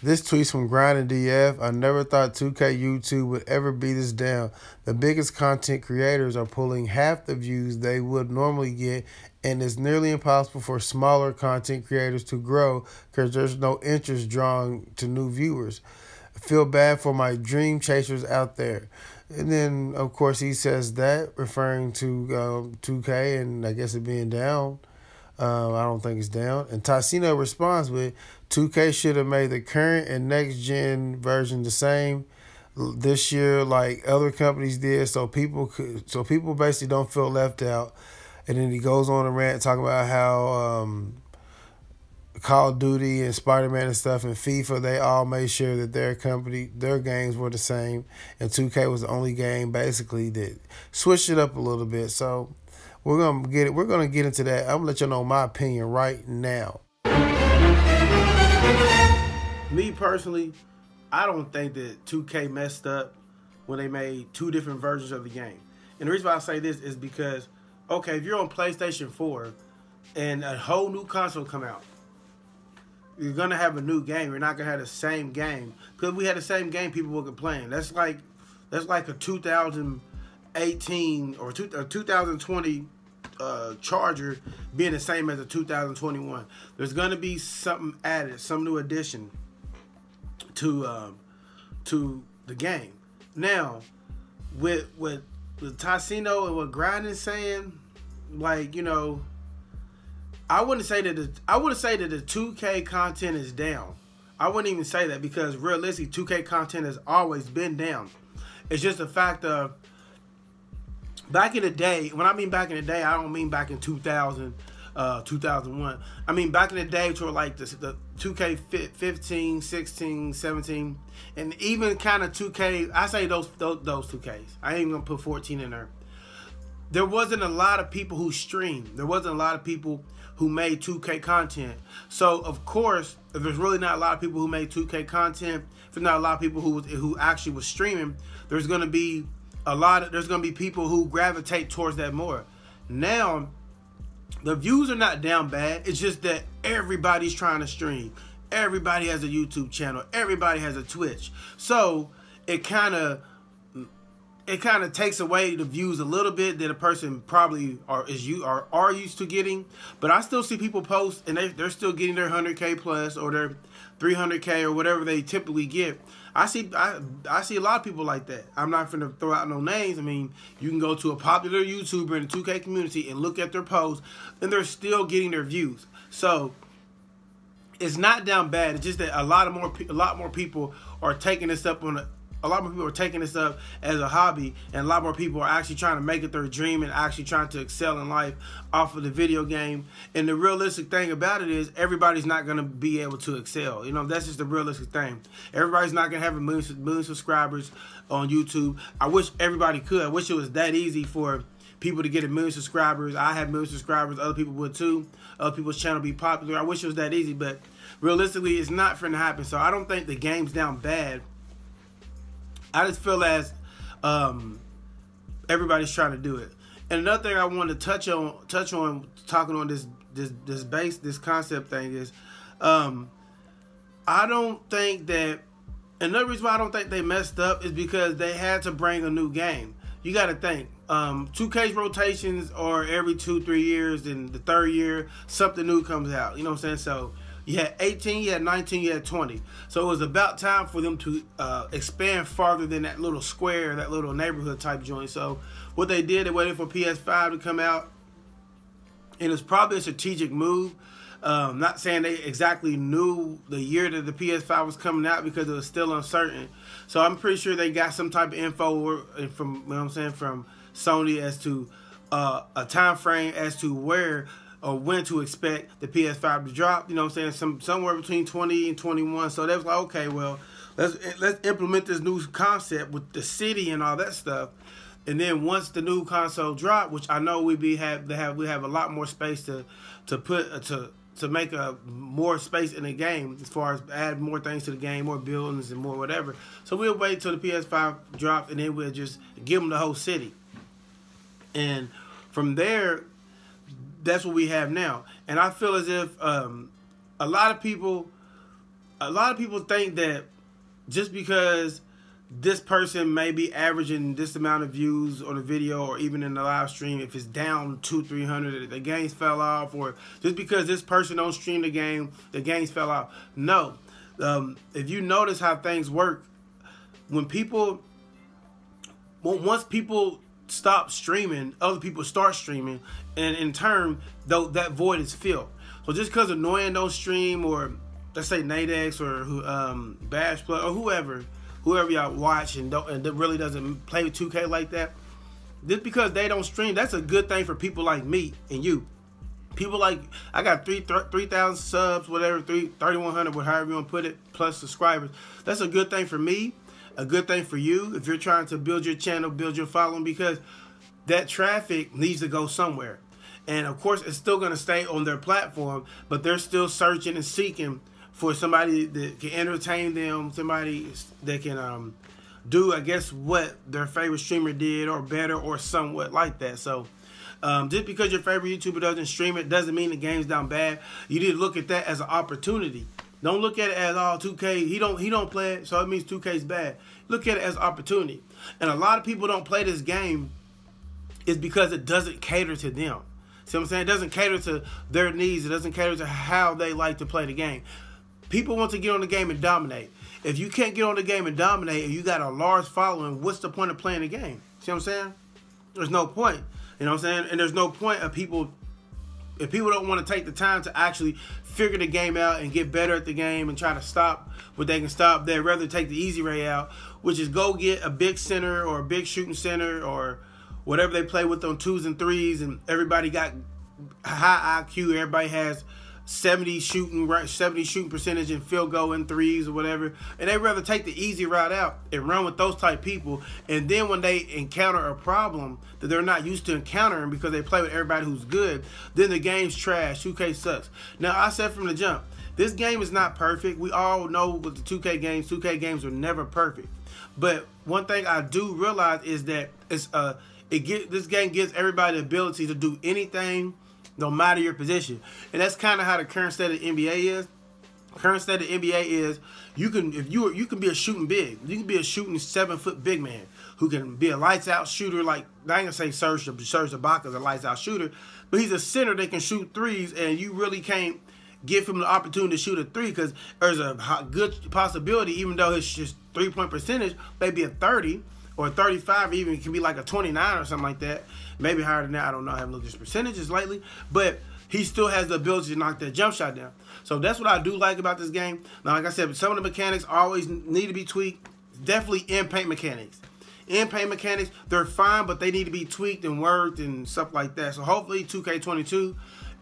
This tweet's from Grinding DF. I never thought 2K YouTube would ever be this down. The biggest content creators are pulling half the views they would normally get, and it's nearly impossible for smaller content creators to grow because there's no interest drawing to new viewers. I feel bad for my dream chasers out there. And then, of course, he says that, referring to 2K and I guess it being down. I don't think it's down. And Tassino responds with, 2K should have made the current and next gen version the same this year like other companies did, so people basically don't feel left out. And then he goes on a rant talking about how Call of Duty and Spider-Man and stuff and FIFA, they all made sure that their games were the same, and 2K was the only game basically that switched it up a little bit. So we're gonna get into that. I'm gonna let you know my opinion right now. Me personally, I don't think that 2K messed up when they made two different versions of the game. And the reason why I say this is because, okay, if you're on PlayStation 4 and a whole new console come out, you're gonna have a new game. You're not gonna have the same game. Because if we had the same game, people would complain. That's like a 2018 or 2020 Charger being the same as a 2021. There's gonna be something added, some new addition to the game. Now, with Tassino and what Grinding saying, like, you know, I wouldn't say that the 2K content is down. I wouldn't even say that, because realistically 2K content has always been down. It's just a fact of back in the day. When I mean back in the day, I don't mean back in 2000, 2001. I mean back in the day to like the 2K 15, 16, 17, and even kind of 2K. I say those 2Ks. I ain't even gonna put 14 in there. There wasn't a lot of people who streamed. There wasn't a lot of people who made 2K content. So of course, if there's really not a lot of people who made 2K content, if there's not a lot of people who actually was streaming, there's gonna be people who gravitate towards that more. Now, the views are not down bad. It's just that everybody's trying to stream. Everybody has a YouTube channel. Everybody has a Twitch. So it kind of takes away the views a little bit that a person probably are used to getting. But I still see people post and they're still getting their 100K plus or their 300K or whatever they typically get. I see a lot of people like that. I'm not going to throw out no names. I mean, you can go to a popular YouTuber in the 2K community and look at their posts, and they're still getting their views. So it's not down bad. It's just that a lot more people are taking this up as a hobby, and a lot more people are actually trying to make it their dream and actually trying to excel in life off of the video game. And the realistic thing about it is everybody's not going to be able to excel. You know, that's just the realistic thing. Everybody's not going to have a million subscribers on YouTube. I wish everybody could. I wish it was that easy for people to get 1 million subscribers. I have 1 million subscribers. Other people would too. Other people's channel be popular. I wish it was that easy, but realistically, it's not going to happen. So I don't think the game's down bad. I just feel as everybody's trying to do it. And another thing I want to touch on talking on this concept thing is, I don't think that. Another reason why I don't think they messed up is because they had to bring a new game. You got to think. 2K's rotations are every 2-3 years, and the third year something new comes out. You know what I'm saying? So you had 18, you had 19, you had 20. So it was about time for them to expand farther than that little square, that little neighborhood type joint. So what they did, they waited for PS5 to come out, and it's probably a strategic move. Not saying they exactly knew the year that the PS5 was coming out because it was still uncertain. So I'm pretty sure they got some type of info from, you know what I'm saying, from Sony as to a time frame as to where or when to expect the PS5 to drop. You know what I'm saying, somewhere between 20 and 21. So they was like, okay, well, let's implement this new concept with the city and all that stuff. And then once the new console drop, which I know we have a lot more space to make a more space in the game as far as add more things to the game, more buildings and more whatever. So we'll wait till the PS5 drops, and then we'll just give them the whole city. And from there, that's what we have now. And I feel as if a lot of people a lot of people think that just because this person may be averaging this amount of views on a video or even in the live stream, if it's down 200-300, the games fell off, or just because this person don't stream the games fell off. No. If you notice how things work, once people stop streaming, other people start streaming, and in turn, though, that void is filled. So just because Annoying don't stream, or let's say Nadex or Bash Plug or whoever y'all watch and that really doesn't play with 2K like that, just because they don't stream, that's a good thing for people like me and you. People like, I got 3,000 subs, whatever, 3,100, however you want to put it, plus subscribers. That's a good thing for me, a good thing for you if you're trying to build your channel, build your following, because that traffic needs to go somewhere. And of course, it's still going to stay on their platform, but they're still searching and seeking for somebody that can entertain them, somebody that can do, I guess, what their favorite streamer did or better or somewhat like that. So just because your favorite YouTuber doesn't stream it doesn't mean the game's down bad. You need to look at that as an opportunity. Don't look at it as, oh, 2K, he don't play it, so it means 2K's bad. Look at it as opportunity. And a lot of people don't play this game is because it doesn't cater to them. See what I'm saying? It doesn't cater to their needs. It doesn't cater to how they like to play the game. People want to get on the game and dominate. If you can't get on the game and dominate and you got a large following, what's the point of playing the game? See what I'm saying? There's no point. You know what I'm saying? And there's no point of people, if people don't want to take the time to actually figure the game out and get better at the game and try to stop what they can stop, they'd rather take the easy way out, which is go get a big center or a big shooting center or whatever they play with on 2s and 3s, and everybody got high IQ, everybody has 70 shooting percentage and field goal in 3s or whatever, and they'd rather take the easy route out and run with those type people. And then when they encounter a problem that they're not used to encountering because they play with everybody who's good, then the game's trash. 2K sucks. Now, I said from the jump, this game is not perfect. We all know with the 2K games are never perfect. But one thing I do realize is that this game gives everybody the ability to do anything, no matter your position. And that's kind of how the current state of the NBA is. Current state of the NBA is you can be a shooting big. You can be a shooting 7-foot big man who can be a lights out shooter, like I ain't gonna say Serge Ibaka's a lights out shooter, but he's a center that can shoot 3s, and you really can't give him the opportunity to shoot a 3 because there's a good possibility, even though his 3-point percentage may be a 30 or a 35, even it can be like a 29 or something like that. Maybe higher than that. I don't know. I haven't looked at his percentages lately. But he still has the ability to knock that jump shot down. So that's what I do like about this game. Now, like I said, some of the mechanics always need to be tweaked. Definitely in-paint mechanics. In-paint mechanics, they're fine, but they need to be tweaked and worked and stuff like that. So hopefully 2K22,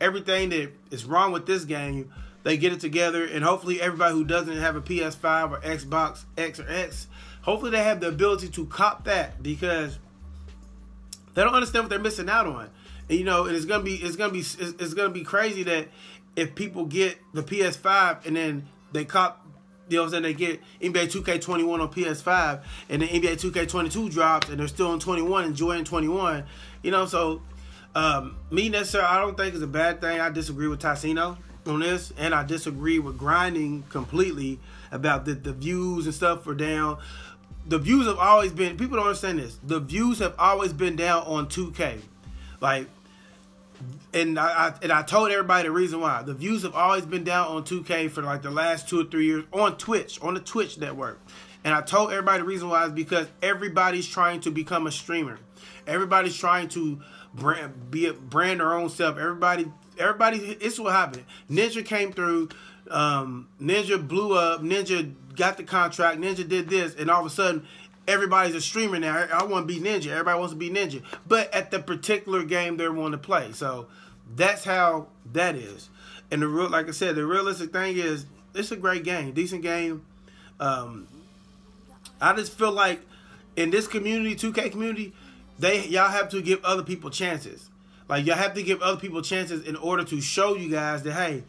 everything that is wrong with this game, they get it together. And hopefully everybody who doesn't have a PS5 or Xbox X or X, hopefully they have the ability to cop that, because they don't understand what they're missing out on. And, you know, and it's gonna be crazy that if people get the PS5 and then they cop, you know what I'm saying, they get NBA 2K21 on PS5 and then NBA 2K22 drops and they're still on 21, enjoying 21. You know, so me necessarily, I don't think it's a bad thing. I disagree with Ticino on this, and I disagree with Grinding completely about the views and stuff are down. The views have always been, people don't understand this, the views have always been down on 2K. Like, and I told everybody the reason why. The views have always been down on 2K for like the last 2 or 3 years on Twitch, on the Twitch network. And I told everybody the reason why is because everybody's trying to become a streamer. Everybody's trying to brand their own self. Everybody, it's what happened. Ninja came through, Ninja blew up, Ninja got the contract, Ninja did this, and all of a sudden everybody's a streamer now. I want to be Ninja. Everybody wants to be Ninja, but at the particular game they want to play. So that's how that is. And the real, like I said, the realistic thing is it's a great game, decent game. I just feel like in this community, 2K community, y'all have to give other people chances. Like, y'all have to give other people chances in order to show you guys that, hey,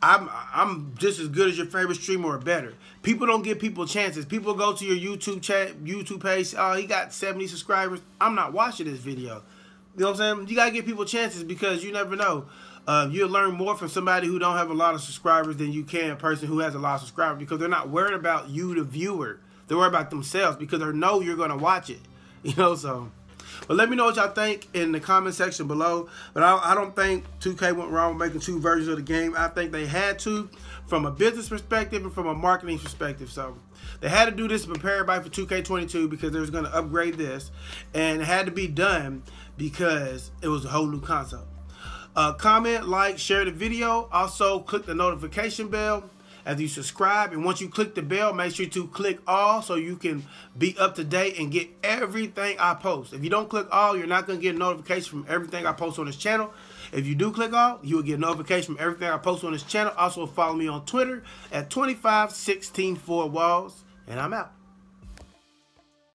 I'm just as good as your favorite streamer or better. People don't give people chances. People go to your YouTube page, oh, he got 70 subscribers. I'm not watching this video. You know what I'm saying? You got to give people chances because you never know. You'll learn more from somebody who don't have a lot of subscribers than you can a person who has a lot of subscribers, because they're not worried about you, the viewer. They're worried about themselves because they know you're going to watch it. You know, so. But let me know what y'all think in the comment section below. But I don't think 2K went wrong with making 2 versions of the game. I think they had to, from a business perspective and from a marketing perspective. So they had to do this to prepare everybody for 2K22 because they was going to upgrade this. And it had to be done because it was a whole new console. Comment, like, share the video. Also, click the notification bell as you subscribe. And once you click the bell, make sure to click all so you can be up to date and get everything I post. If you don't click all, you're not going to get a notification from everything I post on this channel. If you do click all, you will get a notification from everything I post on this channel. Also, follow me on Twitter at 25164Wallz. And I'm out.